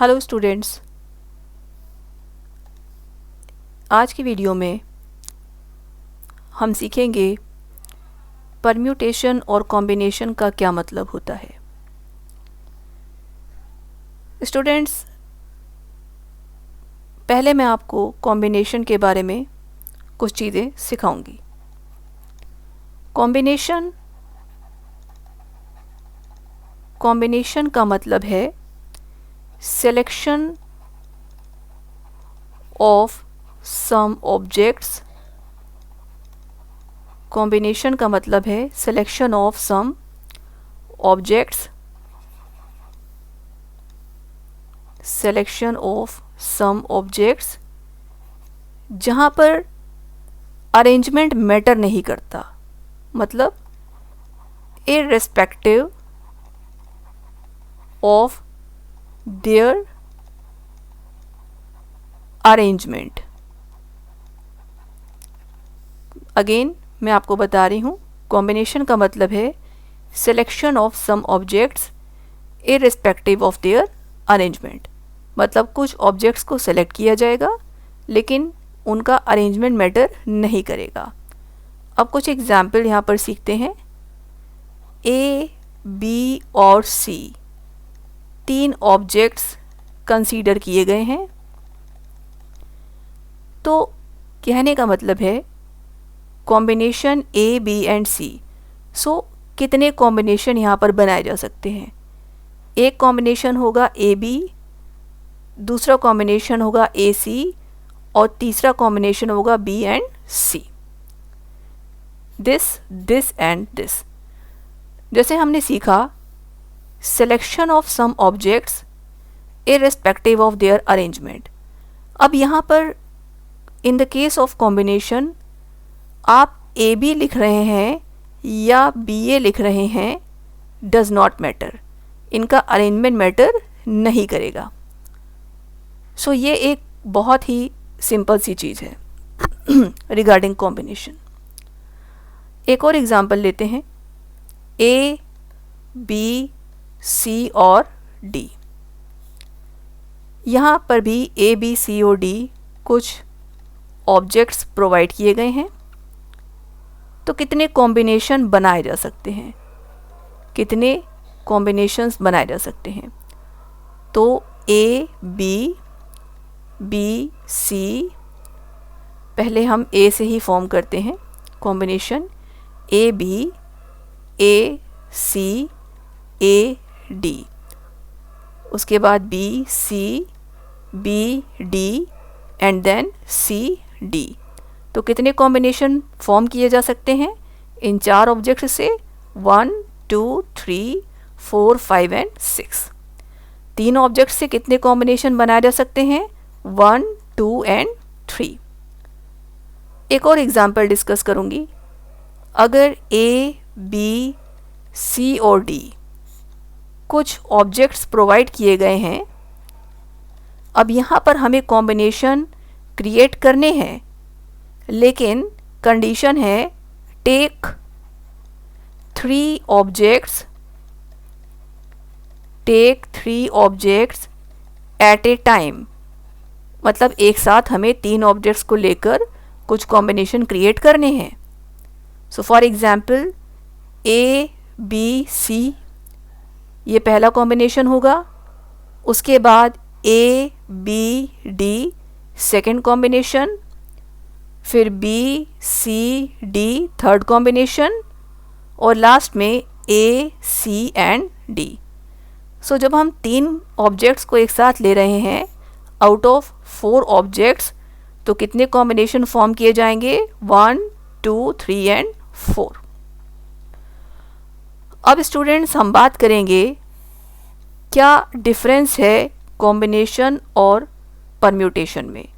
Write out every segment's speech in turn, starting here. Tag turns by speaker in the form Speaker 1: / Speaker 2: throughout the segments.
Speaker 1: Hello students, आज की video में हम सीखेंगे परम्यूटेशन और कॉम्बिनेशन का क्या मतलब होता है। स्टूडेंट्स, पहले मैं आपको कॉम्बिनेशन के बारे में कुछ चीज़ें सिखाऊंगी। कॉम्बिनेशन का मतलब है selection of some objects. Combination का मतलब है selection of some objects, selection of some objects जहाँ पर अरेंजमेंट मैटर नहीं करता, मतलब irrespective of their arrangement. Again मैं आपको बता रही हूँ, कॉम्बिनेशन का मतलब है selection of some objects irrespective of their arrangement. मतलब कुछ ऑब्जेक्ट्स को सेलेक्ट किया जाएगा लेकिन उनका अरेंजमेंट मैटर नहीं करेगा। अब कुछ एग्जाम्पल यहाँ पर सीखते हैं। ए, बी और सी तीन ऑब्जेक्ट्स कंसीडर किए गए हैं। तो कहने का मतलब है कॉम्बिनेशन ए, बी एंड सी। सो कितने कॉम्बिनेशन यहाँ पर बनाए जा सकते हैं? एक कॉम्बिनेशन होगा ए बी, दूसरा कॉम्बिनेशन होगा ए सी और तीसरा कॉम्बिनेशन होगा B and C. This and this. जैसे हमने सीखा selection of some objects irrespective of their arrangement. अब यहाँ पर in the case of combination आप ए बी लिख रहे हैं या बी ए लिख रहे हैं, डज नॉट मैटर, इनका अरेंजमेंट मैटर नहीं करेगा। सो ये एक बहुत ही सिंपल सी चीज़ है रिगार्डिंग कॉम्बिनेशन। एक और एग्जांपल लेते हैं, ए, बी, सी और डी। यहाँ पर भी ए, बी, सी और डी कुछ ऑब्जेक्ट्स प्रोवाइड किए गए हैं। तो कितने कॉम्बिनेशन बनाए जा सकते हैं? कितने कॉम्बिनेशंस बनाए जा सकते हैं? तो ए, बी, बी, सी, पहले हम ए से ही फॉर्म करते हैं combination A B, A C, A D. उसके बाद B C, B D and then C D. तो कितने कॉम्बिनेशन फॉर्म किए जा सकते हैं इन चार ऑब्जेक्ट से? 1, 2, 3, 4, 5 एंड 6। तीन ऑब्जेक्ट से कितने कॉम्बिनेशन बनाए जा सकते हैं? 1, 2 एंड 3। एक और एग्जांपल डिस्कस करूंगी। अगर ए, बी, सी और डी कुछ ऑब्जेक्ट्स प्रोवाइड किए गए हैं, अब यहाँ पर हमें कॉम्बिनेशन क्रिएट करने हैं, लेकिन कंडीशन है take 3 objects at a time. मतलब एक साथ हमें 3 ऑब्जेक्ट्स को लेकर कुछ कॉम्बिनेशन क्रिएट करने हैं। So for example A, B, C, ये पहला कॉम्बिनेशन होगा। उसके बाद A, B, D second combination, फिर B, C, D third combination और लास्ट में ए, सी एंड डी। सो जब हम 3 ऑब्जेक्ट्स को एक साथ ले रहे हैं आउट ऑफ 4 ऑब्जेक्ट्स, तो कितने कॉम्बिनेशन फॉर्म किए जाएंगे? 1, 2, 3 एंड 4। अब स्टूडेंट्स, हम बात करेंगे क्या डिफरेंस है कॉम्बिनेशन और परम्यूटेशन में।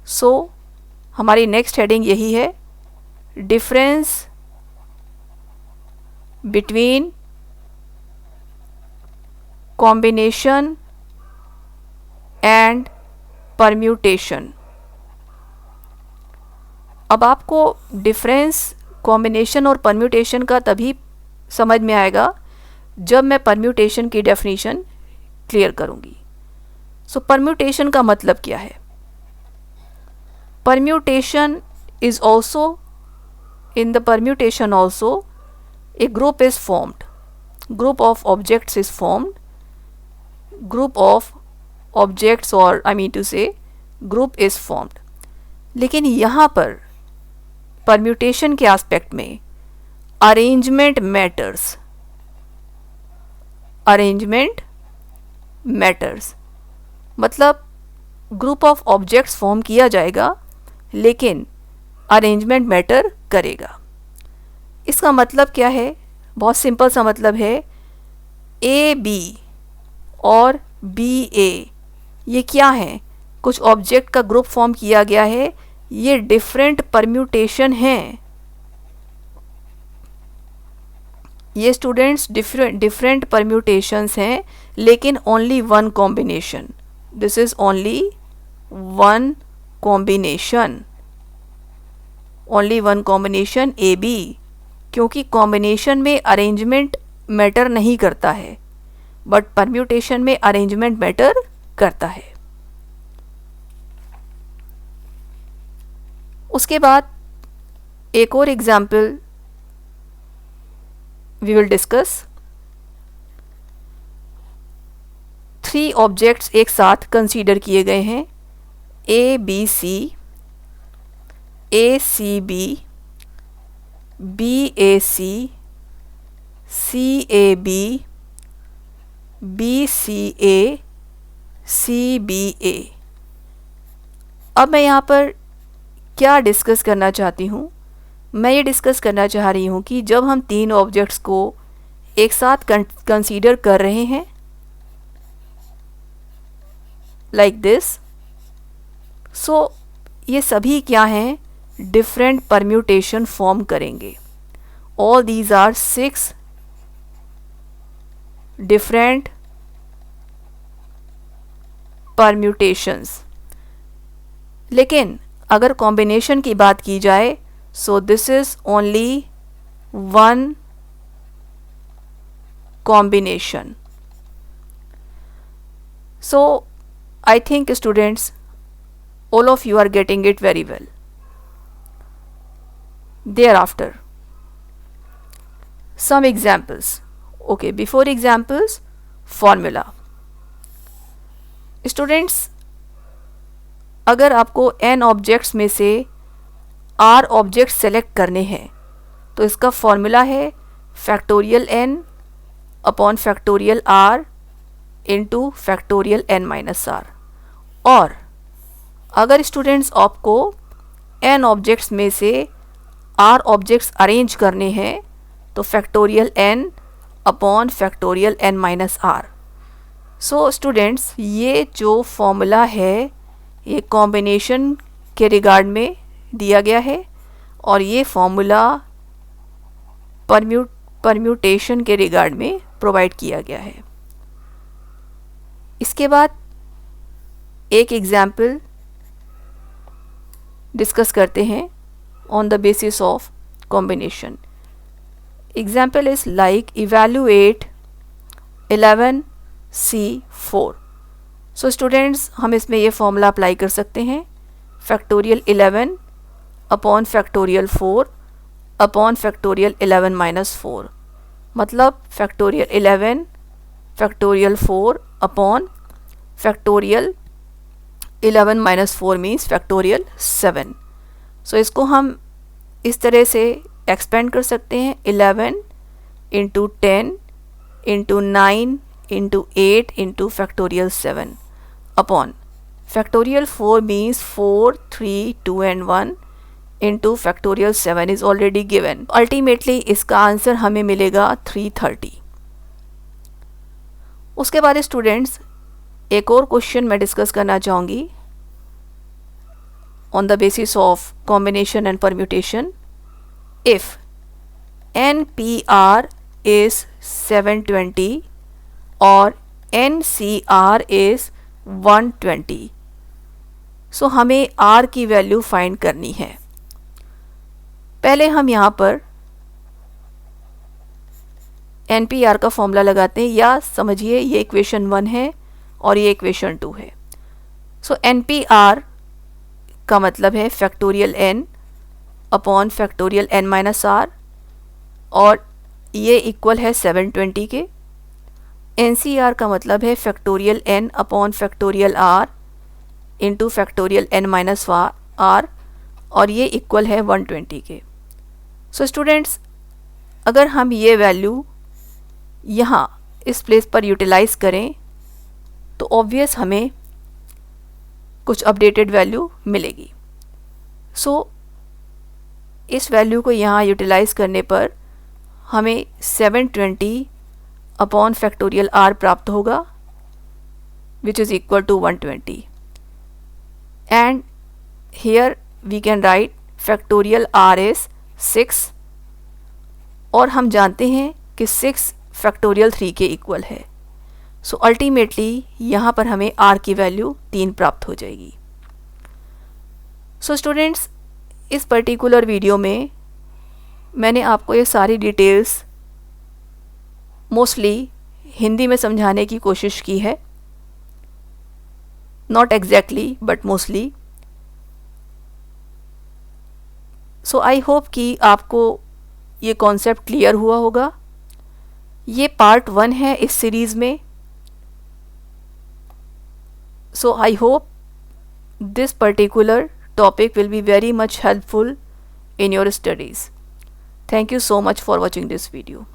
Speaker 1: सो हमारी नेक्स्ट हेडिंग यही है, difference between combination and permutation. अब आपको डिफरेंस कॉम्बिनेशन और परम्यूटेशन का तभी समझ में आएगा जब मैं परम्यूटेशन की डेफिनेशन क्लियर करूंगी। सो परम्यूटेशन का मतलब क्या है? Permutation is also, in the permutation also a group is formed, group of objects is formed, group of objects or I mean to say group is formed. लेकिन यहाँ पर permutation के aspect में arrangement matters, arrangement matters मतलब group of objects form किया जाएगा लेकिन arrangement matter करेगा। इसका मतलब क्या है? बहुत सिंपल सा मतलब है, ए बी और बी ए ये क्या है? कुछ ऑब्जेक्ट का ग्रुप फॉर्म किया गया है, ये डिफरेंट परम्यूटेशन हैं। ये स्टूडेंट्स डिफरेंट परम्यूटेशंस हैं लेकिन only one combination, this is only one combination, only one combination A B, क्योंकि कॉम्बिनेशन में अरेंजमेंट मैटर नहीं करता है बट परम्यूटेशन में अरेंजमेंट मैटर करता है। उसके बाद एक और example we will discuss. 3 objects एक साथ कंसीडर किए गए हैं, A B C, A C B, B A C, C A B, B C A, C B A. अब मैं यहाँ पर क्या डिस्कस करना चाहती हूँ? मैं ये डिस्कस करना चाह रही हूँ कि जब हम 3 ऑब्जेक्ट्स को एक साथ कंसीडर कर रहे हैं लाइक दिस, सो ये सभी क्या हैं? डिफरेंट परम्यूटेशन फॉर्म करेंगे। All these are 6 different permutations. लेकिन अगर कॉम्बिनेशन की बात की जाए, so this is only one combination. So I think students all of you are getting it very well. Thereafter, some examples. Okay, before examples, formula. Students, अगर आपको n objects में से r ऑब्जेक्ट सेलेक्ट करने हैं तो इसका formula है factorial n upon factorial r into factorial n minus r। और अगर स्टूडेंट्स आपको n ऑब्जेक्ट्स में से r ऑब्जेक्ट्स अरेंज करने हैं तो factorial n upon factorial n minus r। So students ये जो फॉर्मूला है ये कॉम्बिनेशन के रिगार्ड में दिया गया है और ये फॉर्मूला परम्यूटेशन के रिगार्ड में प्रोवाइड किया गया है। इसके बाद एक एग्जाम्पल डिस्कस करते हैं on the basis of combination. Example is like evaluate 11C4। So students हम इसमें ये फॉर्मूला अप्लाई कर सकते हैं factorial 11 upon factorial 4 upon factorial 11 minus 4, मतलब factorial 11 factorial 4 upon factorial 11 minus 4 means factorial 7। सो इसको हम इस तरह से एक्सपेंड कर सकते हैं 11 into 10 into 9 into 8 into factorial 7 upon factorial 4 means 4 3 2 and 1 into factorial 7 is already given. Ultimately इसका आंसर हमें मिलेगा 330। उसके बाद स्टूडेंट्स एक और क्वेश्चन मैं डिस्कस करना चाहूँगी on the basis of combination and permutation. If NPR is 720 और NCR is 120, सो हमें R की वैल्यू फाइंड करनी है। पहले हम यहाँ पर NPR का फॉर्मूला लगाते हैं, या समझिए ये इक्वेशन 1 है और ये इक्वेशन 2 है। सो NPR का मतलब है factorial n upon factorial n minus r, और ये इक्वल है 720 के। NCR का मतलब है factorial n upon factorial r into factorial n minus r, और ये इक्वल है 120 के। सो स्टूडेंट्स, अगर हम ये वैल्यू यहाँ इस प्लेस पर यूटिलाइज करें तो ऑब्वियस हमें कुछ अपडेटेड वैल्यू मिलेगी। सो इस वैल्यू को यहाँ यूटिलाइज करने पर हमें 720 अपॉन फैक्टोरियल r प्राप्त होगा, which is equal to 120, and here we can write factorial r is 6, और हम जानते हैं कि 6 फैक्टोरियल 3 के इक्वल है। सो अल्टीमेटली यहाँ पर हमें r की वैल्यू 3 प्राप्त हो जाएगी। सो स्टूडेंट्स, इस पर्टिकुलर वीडियो में मैंने आपको ये सारी डिटेल्स मोस्टली हिंदी में समझाने की कोशिश की है, not exactly but mostly. So I hope कि आपको ये कॉन्सेप्ट क्लियर हुआ होगा। ये पार्ट 1 है इस सीरीज़ में। So I hope this particular topic will be very much helpful in your studies. Thank you so much for watching this video.